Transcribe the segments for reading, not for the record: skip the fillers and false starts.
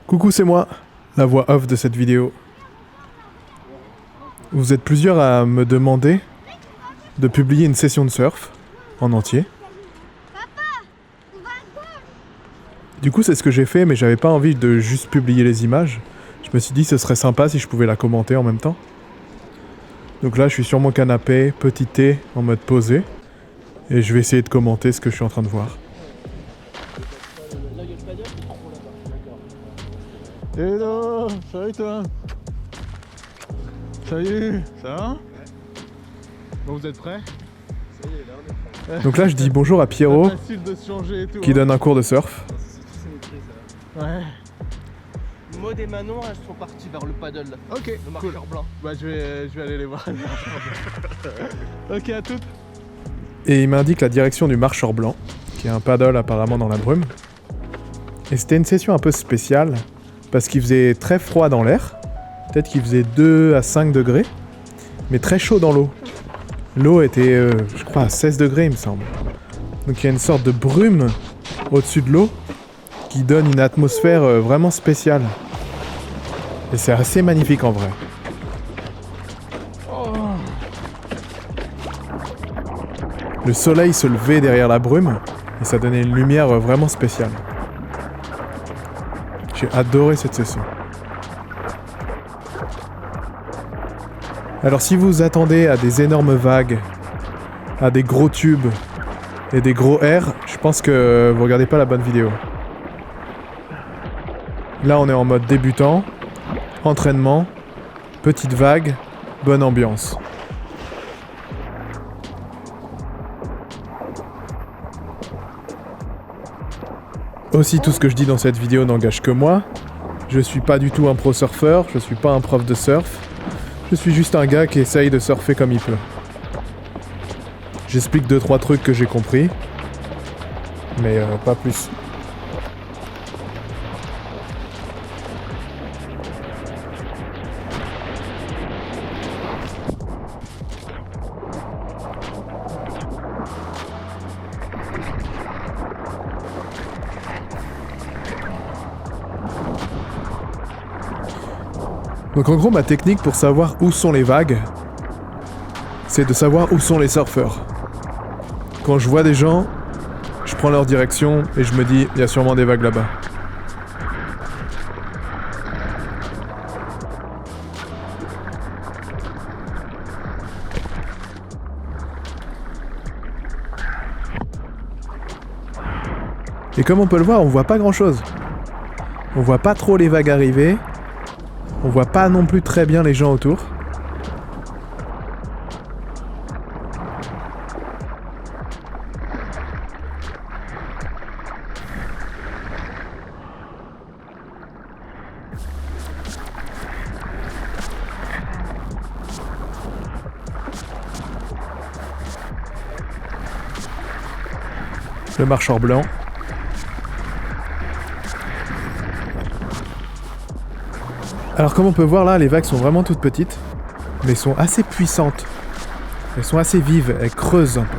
Coucou, c'est moi, la voix off de cette vidéo. Vous êtes plusieurs à me demander de publier une session de surf en entier. Du coup, c'est ce que j'ai fait, mais j'avais pas envie de juste publier les images. Je me suis dit ce serait sympa si je pouvais la commenter en même temps. Donc là, je suis sur mon canapé, petit thé, en mode posé. Et je vais essayer de commenter ce que je suis en train de voir. Hello, salut toi. Salut, ça va? Bon, vous êtes prêts? Ça y est, là on est prêts. Donc là, je dis bonjour à Pierrot, Facile de se changer et tout, qui donne un cours de surf. Ouais. Maud et Manon, elles sont parties vers le paddle. Ok, Le marqueur blanc. Bah je vais aller les voir. Ok, à toutes. Et il m'indique la direction du marcheur blanc, qui est un paddle apparemment dans la brume. Et c'était une session un peu spéciale, parce qu'il faisait très froid dans l'air. Peut-être qu'il faisait 2 à 5 degrés, mais très chaud dans l'eau. L'eau était, je crois, à 16 degrés, il me semble. Donc il y a une sorte de brume au-dessus de l'eau, qui donne une atmosphère vraiment spéciale. Et c'est assez magnifique en vrai. Le soleil se levait derrière la brume, et ça donnait une lumière vraiment spéciale. J'ai adoré cette session. Alors si vous attendez à des énormes vagues, à des gros tubes et des gros airs, je pense que vous regardez pas la bonne vidéo. Là on est en mode débutant, entraînement, petite vague, bonne ambiance. Aussi, tout ce que je dis dans cette vidéo n'engage que moi. Je suis pas du tout un pro surfeur, je suis pas un prof de surf. Je suis juste un gars qui essaye de surfer comme il peut. J'explique 2-3 trucs que j'ai compris, mais pas plus. Donc en gros, ma technique pour savoir où sont les vagues, c'est de savoir où sont les surfeurs. Quand je vois des gens, je prends leur direction et je me dis, il y a sûrement des vagues là-bas. Et comme on peut le voir, on voit pas grand-chose. On voit pas trop les vagues arriver. On voit pas non plus très bien les gens autour. Le marcheur blanc. Alors comme on peut voir là, les vagues sont vraiment toutes petites, mais sont assez puissantes. Elles sont assez vives, elles creusent un peu.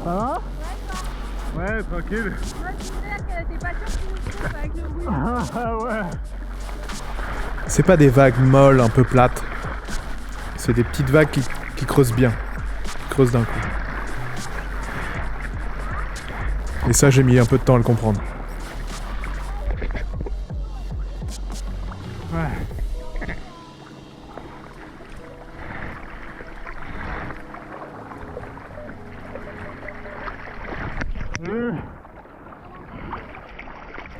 Ça va? Ouais, tranquille. Moi, je disais que t'es pas sûr qu'il nous trouve avec le bruit. Ah ouais. C'est pas des vagues molles, un peu plates. C'est des petites vagues qui creusent bien. Qui creusent d'un coup. Et ça, j'ai mis un peu de temps à le comprendre. Ouais.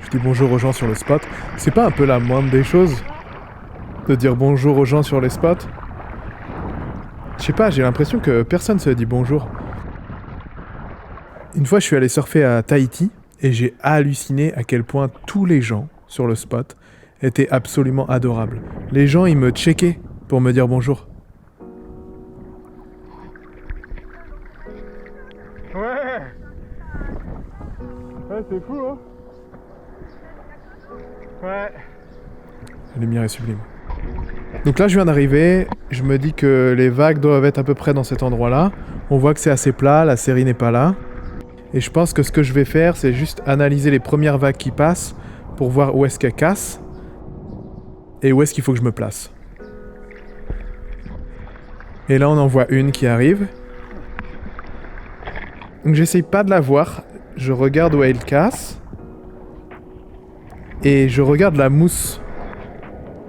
Je dis bonjour aux gens sur le spot. C'est pas un peu la moindre des choses de dire bonjour aux gens sur les spots? Je sais pas, j'ai l'impression que personne se dit bonjour. Une fois, je suis allé surfer à Tahiti et j'ai halluciné à quel point tous les gens sur le spot étaient absolument adorables. Les gens, ils me checkaient pour me dire bonjour. Ouais. Ouais, c'est fou, hein. Ouais. La lumière est sublime. Donc là, je viens d'arriver. Je me dis que les vagues doivent être à peu près dans cet endroit-là. On voit que c'est assez plat, la série n'est pas là. Et je pense que ce que je vais faire, c'est juste analyser les premières vagues qui passent pour voir où est-ce qu'elles cassent et où est-ce qu'il faut que je me place. Et là, on en voit une qui arrive. Donc j'essaye pas de la voir, je regarde où elle casse et je regarde la mousse.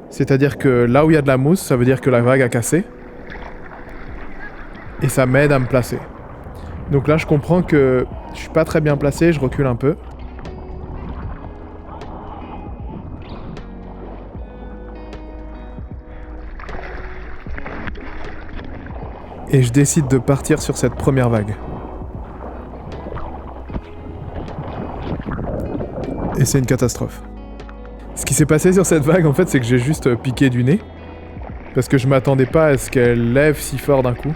C'est-à-dire que là où il y a de la mousse, ça veut dire que la vague a cassé. Et ça m'aide à me placer. Donc là, je comprends que je suis pas très bien placé, je recule un peu. Et je décide de partir sur cette première vague. Et c'est une catastrophe. Ce qui s'est passé sur cette vague, en fait, c'est que j'ai juste piqué du nez. Parce que je m'attendais pas à ce qu'elle lève si fort d'un coup.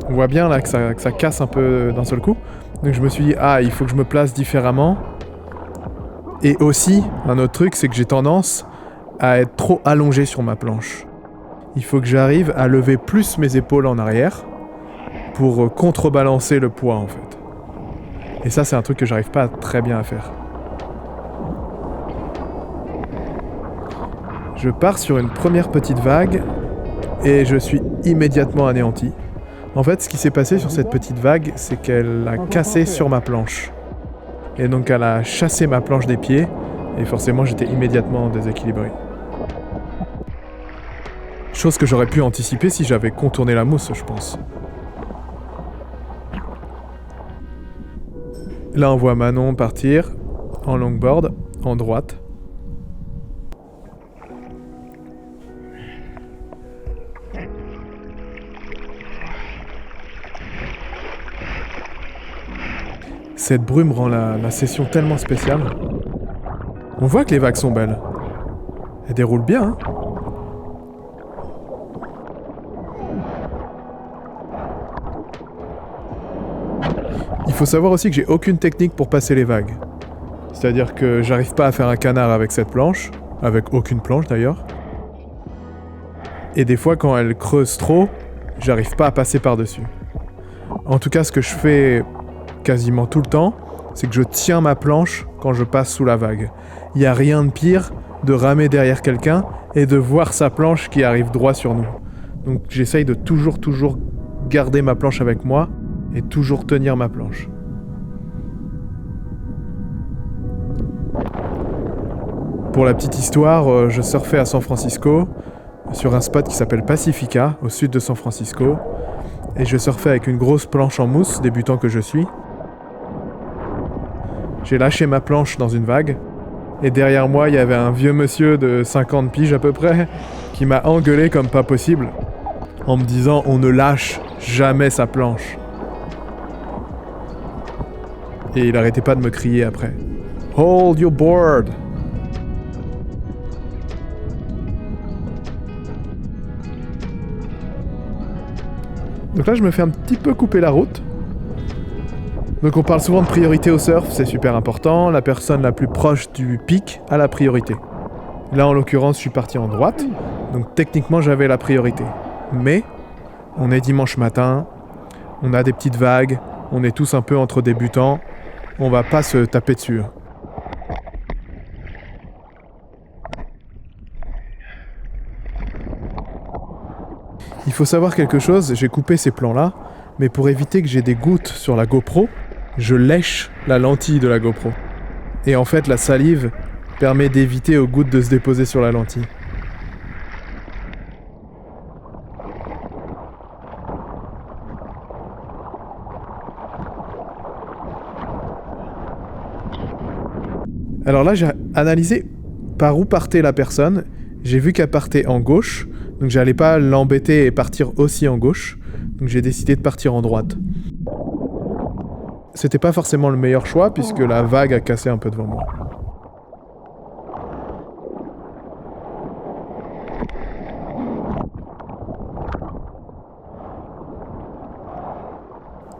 On voit bien là que ça casse un peu d'un seul coup. Donc je me suis dit, il faut que je me place différemment. Et aussi, un autre truc, c'est que j'ai tendance à être trop allongé sur ma planche. Il faut que j'arrive à lever plus mes épaules en arrière pour contrebalancer le poids en fait. Et ça, c'est un truc que j'arrive pas très bien à faire. Je pars sur une première petite vague et je suis immédiatement anéanti. En fait, ce qui s'est passé sur cette petite vague, c'est qu'elle a cassé sur ma planche. Et donc elle a chassé ma planche des pieds et forcément j'étais immédiatement déséquilibré. Chose que j'aurais pu anticiper si j'avais contourné la mousse, je pense. Là, on voit Manon partir en longboard, en droite. Cette brume rend la session tellement spéciale. On voit que les vagues sont belles. Elles déroulent bien, hein. Il faut savoir aussi que j'ai aucune technique pour passer les vagues. C'est-à-dire que j'arrive pas à faire un canard avec cette planche, avec aucune planche d'ailleurs. Et des fois quand elle creuse trop, j'arrive pas à passer par-dessus. En tout cas, ce que je fais quasiment tout le temps, c'est que je tiens ma planche quand je passe sous la vague. Il n'y a rien de pire de ramer derrière quelqu'un et de voir sa planche qui arrive droit sur nous. Donc j'essaye de toujours garder ma planche avec moi et toujours tenir ma planche. Pour la petite histoire, je surfais à San Francisco, sur un spot qui s'appelle Pacifica, au sud de San Francisco, et je surfais avec une grosse planche en mousse, débutant que je suis. J'ai lâché ma planche dans une vague, et derrière moi, il y avait un vieux monsieur de 50 piges à peu près, qui m'a engueulé comme pas possible, en me disant « on ne lâche jamais sa planche ». Et il arrêtait pas de me crier après. « Hold your board !» Donc là, je me fais un petit peu couper la route. Donc on parle souvent de priorité au surf, c'est super important. La personne la plus proche du pic a la priorité. Là, en l'occurrence, je suis parti en droite. Donc techniquement, j'avais la priorité. Mais, on est dimanche matin, on a des petites vagues, on est tous un peu entre débutants. On va pas se taper dessus. Il faut savoir quelque chose, j'ai coupé ces plans-là, mais pour éviter que j'ai des gouttes sur la GoPro, je lèche la lentille de la GoPro. Et en fait, la salive permet d'éviter aux gouttes de se déposer sur la lentille. Alors là, j'ai analysé par où partait la personne. J'ai vu qu'elle partait en gauche, donc j'allais pas l'embêter et partir aussi en gauche. Donc j'ai décidé de partir en droite. C'était pas forcément le meilleur choix, puisque la vague a cassé un peu devant moi.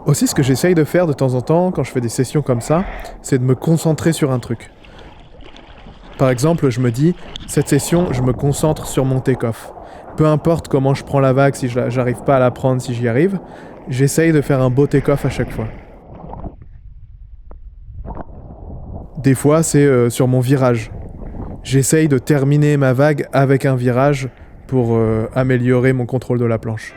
Aussi, ce que j'essaye de faire de temps en temps, quand je fais des sessions comme ça, c'est de me concentrer sur un truc. Par exemple, je me dis, cette session, je me concentre sur mon take-off. peu importe comment je prends la vague, si j'arrive pas à la prendre, si j'y arrive, j'essaye de faire un beau take-off à chaque fois. Des fois, c'est sur mon virage. J'essaye de terminer ma vague avec un virage pour améliorer mon contrôle de la planche.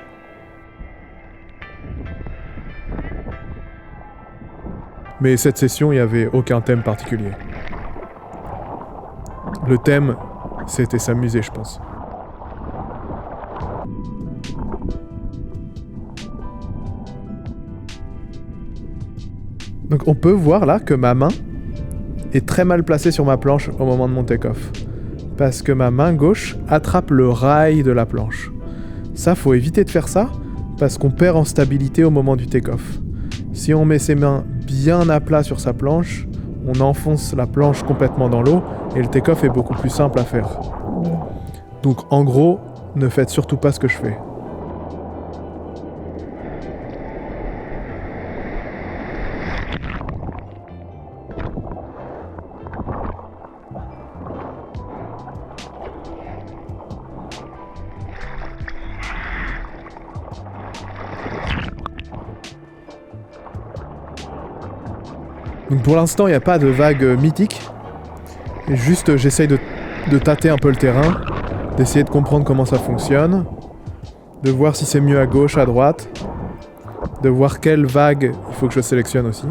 Mais cette session, il n'y avait aucun thème particulier. Le thème, c'était s'amuser, je pense. Donc on peut voir là que ma main est très mal placée sur ma planche au moment de mon take-off. Parce que ma main gauche attrape le rail de la planche. Ça, faut éviter de faire ça, parce qu'on perd en stabilité au moment du take-off. Si on met ses mains bien à plat sur sa planche, on enfonce la planche complètement dans l'eau, et le take-off est beaucoup plus simple à faire. Donc en gros, ne faites surtout pas ce que je fais. Donc pour l'instant, il n'y a pas de vague mythique. Juste, j'essaye de tâter un peu le terrain, d'essayer de comprendre comment ça fonctionne, de voir si c'est mieux à gauche, à droite, de voir quelle vague il faut que je sélectionne aussi.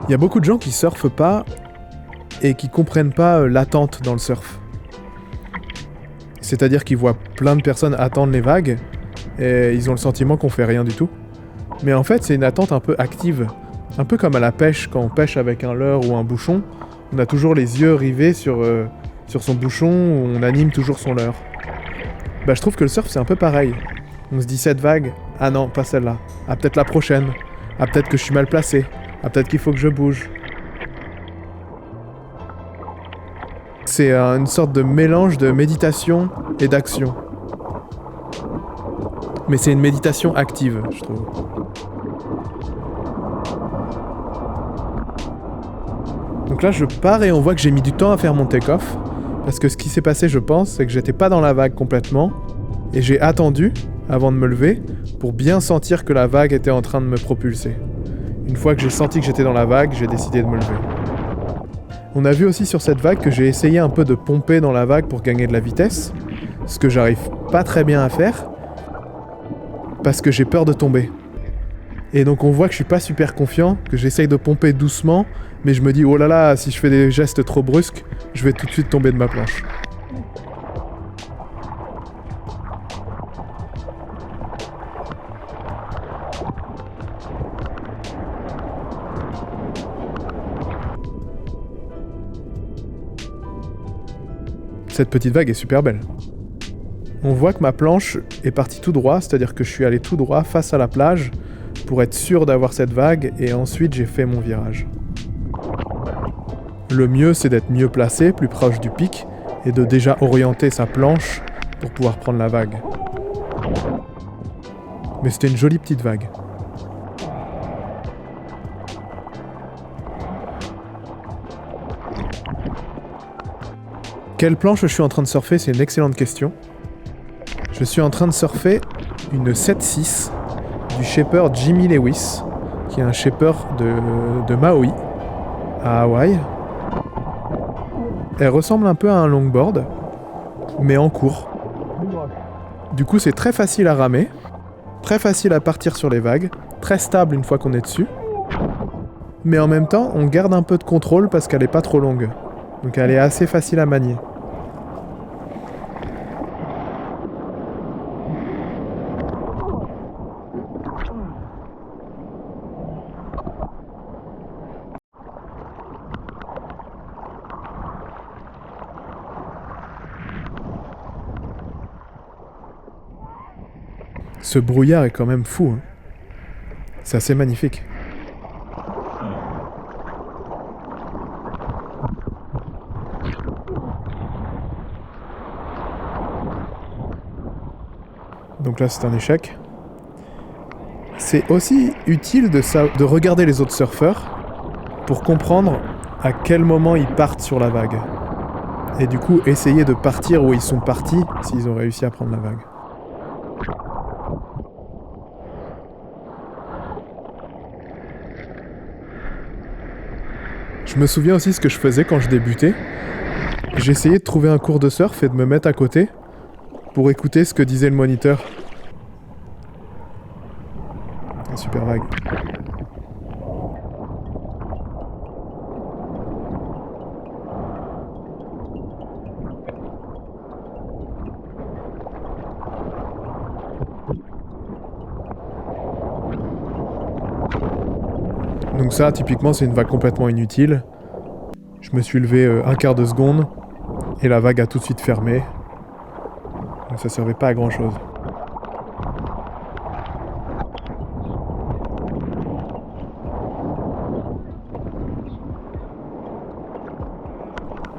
Il y a beaucoup de gens qui surfent pas et qui comprennent pas l'attente dans le surf. C'est-à-dire qu'ils voient plein de personnes attendre les vagues et ils ont le sentiment qu'on fait rien du tout. Mais en fait, c'est une attente un peu active. Un peu comme à la pêche, quand on pêche avec un leurre ou un bouchon, on a toujours les yeux rivés sur son bouchon, où on anime toujours son leurre. Bah, je trouve que le surf, c'est un peu pareil. On se dit cette vague, ah non, pas celle-là. Ah, peut-être la prochaine. Ah, peut-être que je suis mal placé. Ah, peut-être qu'il faut que je bouge. C'est une sorte de mélange de méditation et d'action. Mais c'est une méditation active, je trouve. Donc là, je pars et on voit que j'ai mis du temps à faire mon take-off. Parce que ce qui s'est passé, je pense, c'est que j'étais pas dans la vague complètement. Et j'ai attendu, avant de me lever, pour bien sentir que la vague était en train de me propulser. Une fois que j'ai senti que j'étais dans la vague, j'ai décidé de me lever. On a vu aussi sur cette vague que j'ai essayé un peu de pomper dans la vague pour gagner de la vitesse, ce que j'arrive pas très bien à faire, parce que j'ai peur de tomber. Et donc on voit que je suis pas super confiant, que j'essaye de pomper doucement, mais je me dis oh là là, si je fais des gestes trop brusques, je vais tout de suite tomber de ma planche. Cette petite vague est super belle. On voit que ma planche est partie tout droit, c'est-à-dire que je suis allé tout droit face à la plage pour être sûr d'avoir cette vague et ensuite j'ai fait mon virage. Le mieux, c'est d'être mieux placé, plus proche du pic et de déjà orienter sa planche pour pouvoir prendre la vague. Mais c'était une jolie petite vague. Quelle planche je suis en train de surfer? C'est une excellente question. Je suis en train de surfer une 7.6 du shaper Jimmy Lewis, qui est un shaper de Maui, à Hawaï. Elle ressemble un peu à un longboard, mais en court. Du coup, c'est très facile à ramer, très facile à partir sur les vagues, très stable une fois qu'on est dessus. Mais en même temps, on garde un peu de contrôle parce qu'elle n'est pas trop longue. Donc elle est assez facile à manier. Ce brouillard est quand même fou. Hein. C'est assez magnifique. Donc là, c'est un échec. C'est aussi utile de regarder les autres surfeurs pour comprendre à quel moment ils partent sur la vague. Et du coup, essayer de partir où ils sont partis s'ils ont réussi à prendre la vague. Je me souviens aussi ce que je faisais quand je débutais. J'essayais de trouver un cours de surf et de me mettre à côté pour écouter ce que disait le moniteur. Un super vague. Donc ça, typiquement, c'est une vague complètement inutile. Je me suis levé un quart de seconde et la vague a tout de suite fermé. Donc ça servait pas à grand chose.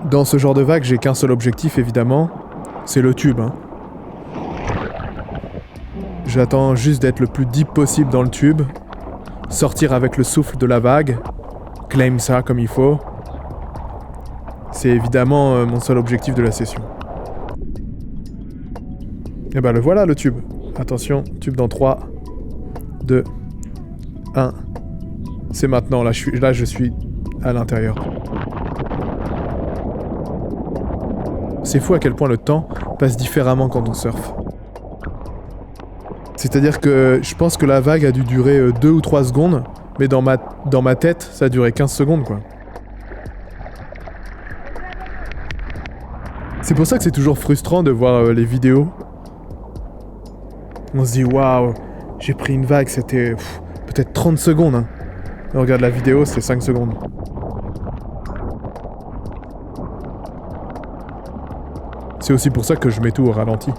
Dans ce genre de vague, j'ai qu'un seul objectif évidemment, c'est le tube. J'attends juste d'être le plus deep possible dans le tube, sortir avec le souffle de la vague, claim ça comme il faut. C'est évidemment mon seul objectif de la session. Et ben le voilà le tube. Attention, tube dans 3, 2, 1. C'est maintenant, là je suis à l'intérieur. C'est fou à quel point le temps passe différemment quand on surfe. C'est-à-dire que je pense que la vague a dû durer 2 ou 3 secondes, mais dans ma tête, ça a duré 15 secondes quoi. C'est pour ça que c'est toujours frustrant de voir les vidéos. On se dit waouh, j'ai pris une vague, c'était peut-être 30 secondes. On regarde la vidéo, c'est 5 secondes. C'est aussi pour ça que je mets tout au ralenti.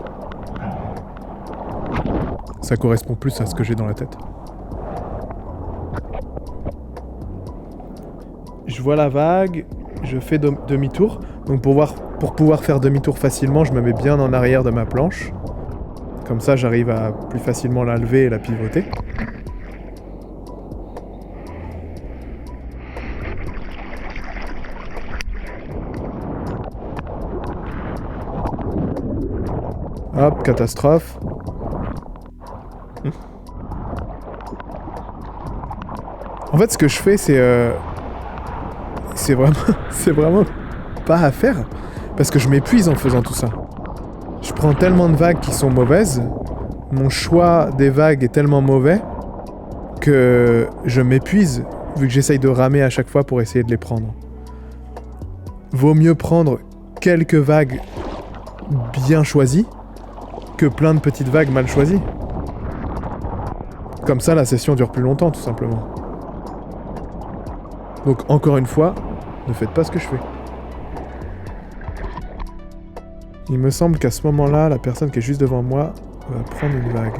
Ça correspond plus à ce que j'ai dans la tête. Je vois la vague, je fais demi-tour. Donc pour pouvoir faire demi-tour facilement, je me mets bien en arrière de ma planche. Comme ça, j'arrive à plus facilement la lever et la pivoter. Hop, catastrophe. En fait, ce que je fais, c'est vraiment pas à faire. Parce que je m'épuise en faisant tout ça. Je prends tellement de vagues qui sont mauvaises, mon choix des vagues est tellement mauvais que je m'épuise vu que j'essaye de ramer à chaque fois pour essayer de les prendre. Vaut mieux prendre quelques vagues bien choisies que plein de petites vagues mal choisies. Comme ça, la session dure plus longtemps, tout simplement. Donc, encore une fois, ne faites pas ce que je fais. Il me semble qu'à ce moment-là, la personne qui est juste devant moi va prendre une vague.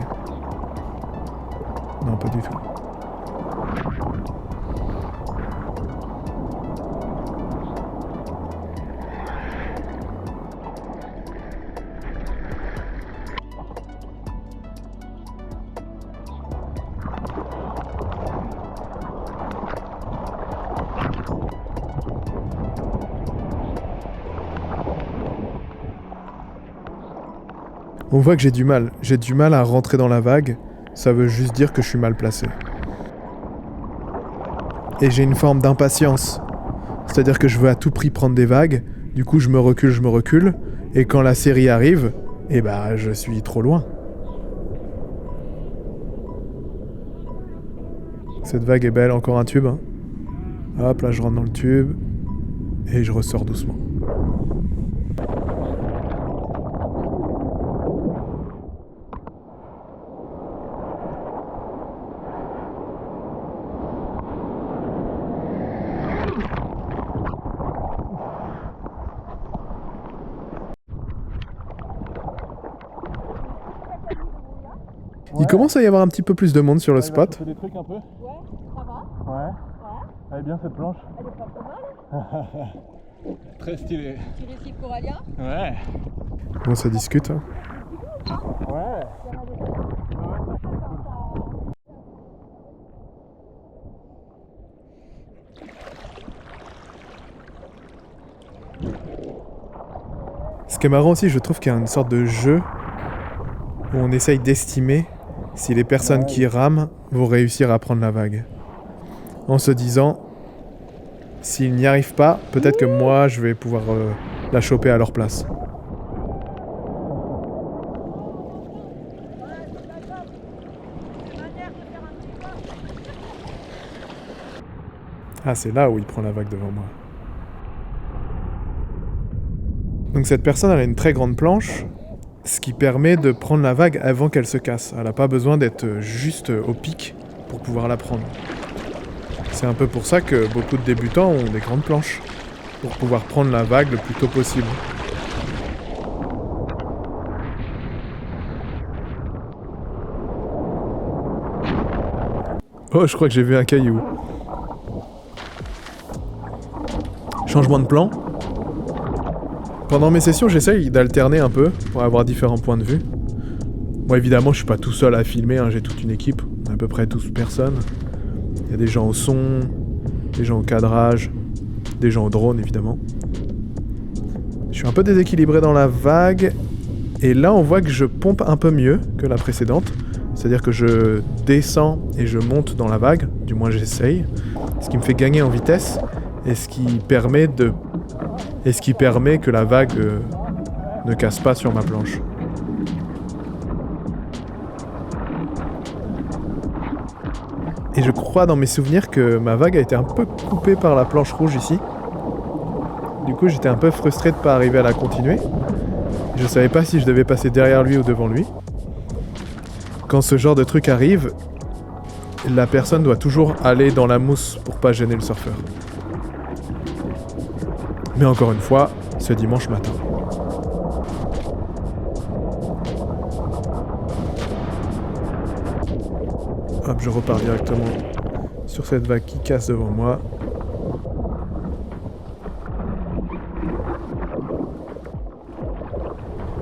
Non, pas du tout. On voit que j'ai du mal à rentrer dans la vague, ça veut juste dire que je suis mal placé. Et j'ai une forme d'impatience, c'est-à-dire que je veux à tout prix prendre des vagues, du coup je me recule, et quand la série arrive, je suis trop loin. Cette vague est belle, encore un tube. Hop, là je rentre dans le tube, et je ressors doucement. Il commence à y avoir un petit peu plus de monde sur le spot. Des trucs un peu. Ouais, ça va. Ouais. Ouais. Elle est bien cette planche. Elle est pas trop mal. Très stylé. Tu récifs corallien. Ouais. Bon, ça discute. Ouais. Il y en a des qui est marrant aussi, je trouve qu'il y a une sorte de jeu où on essaye d'estimer si les personnes qui rament vont réussir à prendre la vague. En se disant, s'ils n'y arrivent pas, peut-être que moi je vais pouvoir la choper à leur place. Ah, c'est là où il prend la vague devant moi. Donc cette personne, elle a une très grande planche, ce qui permet de prendre la vague avant qu'elle se casse. Elle n'a pas besoin d'être juste au pic pour pouvoir la prendre. C'est un peu pour ça que beaucoup de débutants ont des grandes planches, pour pouvoir prendre la vague le plus tôt possible. Oh, je crois que j'ai vu un caillou. Changement de plan. Pendant mes sessions, j'essaye d'alterner un peu pour avoir différents points de vue. Moi, évidemment, je suis pas tout seul à filmer, hein, j'ai toute une équipe, à peu près 12 personnes. Il y a des gens au son, des gens au cadrage, des gens au drone, évidemment. Je suis un peu déséquilibré dans la vague, et là, on voit que je pompe un peu mieux que la précédente. C'est-à-dire que je descends et je monte dans la vague, du moins j'essaye, ce qui me fait gagner en vitesse, et ce qui permet que la vague ne casse pas sur ma planche. Et je crois dans mes souvenirs que ma vague a été un peu coupée par la planche rouge ici. Du coup, j'étais un peu frustré de ne pas arriver à la continuer. Je savais pas si je devais passer derrière lui ou devant lui. Quand ce genre de truc arrive, la personne doit toujours aller dans la mousse pour pas gêner le surfeur. Mais encore une fois, ce dimanche matin. Hop, je repars directement sur cette vague qui casse devant moi.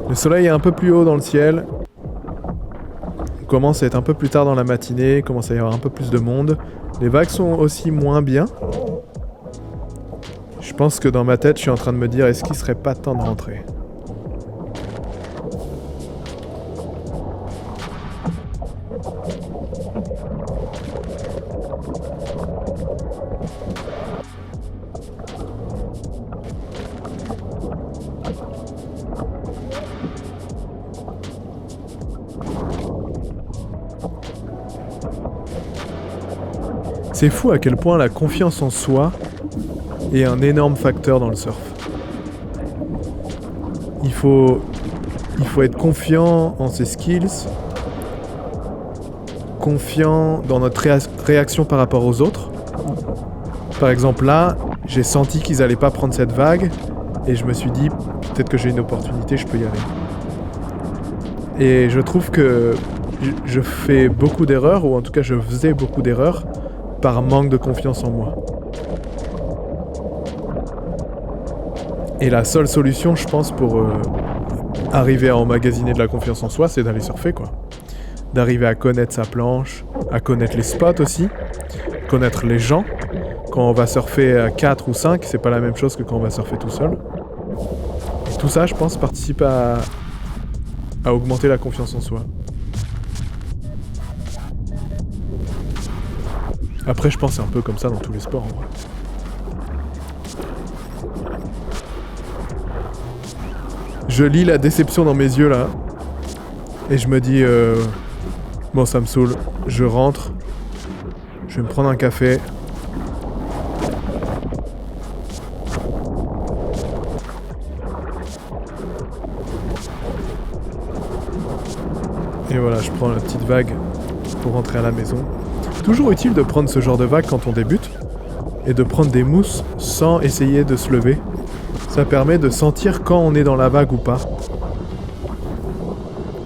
Le soleil est un peu plus haut dans le ciel. On commence à être un peu plus tard dans la matinée, il commence à y avoir un peu plus de monde. Les vagues sont aussi moins bien. Je pense que dans ma tête, je suis en train de me dire, est-ce qu'il serait pas temps de rentrer ? C'est fou à quel point la confiance en soi est un énorme facteur dans le surf. Il faut être confiant en ses skills, confiant dans notre réaction par rapport aux autres. Par exemple là, j'ai senti qu'ils allaient pas prendre cette vague et je me suis dit peut-être que j'ai une opportunité, je peux y aller. Et je trouve que je fais beaucoup d'erreurs, ou en tout cas je faisais beaucoup d'erreurs par manque de confiance en moi. Et la seule solution, je pense, pour arriver à emmagasiner de la confiance en soi, c'est d'aller surfer, quoi. D'arriver à connaître sa planche, à connaître les spots aussi, connaître les gens. Quand on va surfer à 4 ou 5, c'est pas la même chose que quand on va surfer tout seul. Et tout ça, je pense, participe à augmenter la confiance en soi. Après, je pense que c'est un peu comme ça dans tous les sports, en vrai. Je lis la déception dans mes yeux, là. Et je me dis... bon, ça me saoule. Je rentre. Je vais me prendre un café. Et voilà, je prends la petite vague pour rentrer à la maison. Toujours utile de prendre ce genre de vague quand on débute et de prendre des mousses sans essayer de se lever. Ça permet de sentir quand on est dans la vague ou pas.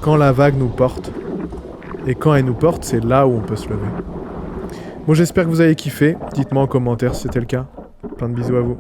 Quand la vague nous porte. Et quand elle nous porte, c'est là où on peut se lever. Bon, j'espère que vous avez kiffé. Dites-moi en commentaire si c'était le cas. Plein de bisous à vous.